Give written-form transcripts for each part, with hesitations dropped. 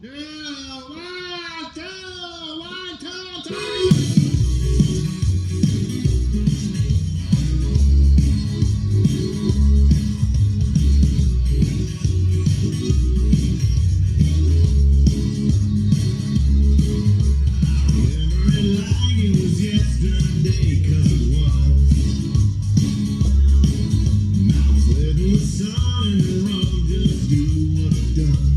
Yeah, one, two, three. Remember it like it was yesterday, 'cause it was. And I was letting the sun and the road just do what it does.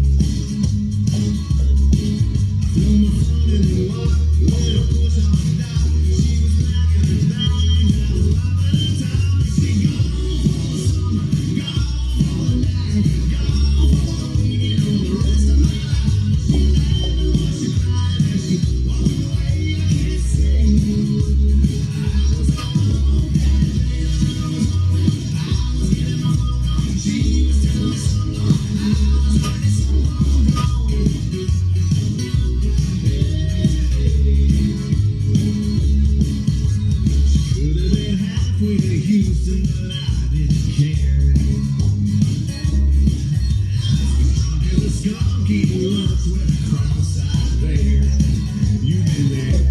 Threw my foot in the water, let her push off the dock. She was packing her bags, I was popping her top. She gone for the summer, gone for the night, gone for the weekend, for the rest of my life. She laughed and what she cried as she walked away. I can't say I was all alone that day. I was hoping I was getting my phone on. She was telling me so long, I was ready so long gone. Could have been halfway to Houston, but I didn't care. Drunk as a skunk eating lunch with a cross-eyed bear. You've been there.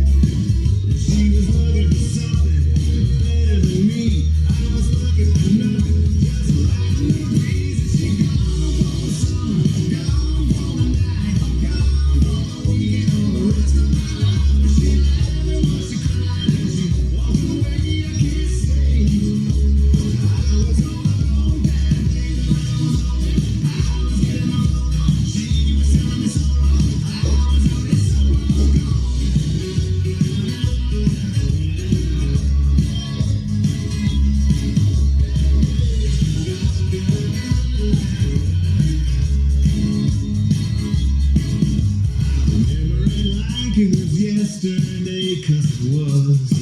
She was looking for something better than me. I was looking for nothing, just like the breeze. And she gone for the summer, gone for the night, gone for the weekend, for the rest of my life. She laughed and what she cried as she walked away. I can't say I was all alone that day. I was hoping I was getting my phone on. She was telling me so long, I was already so long gone. Remember it like it was yesterday, 'cause it was.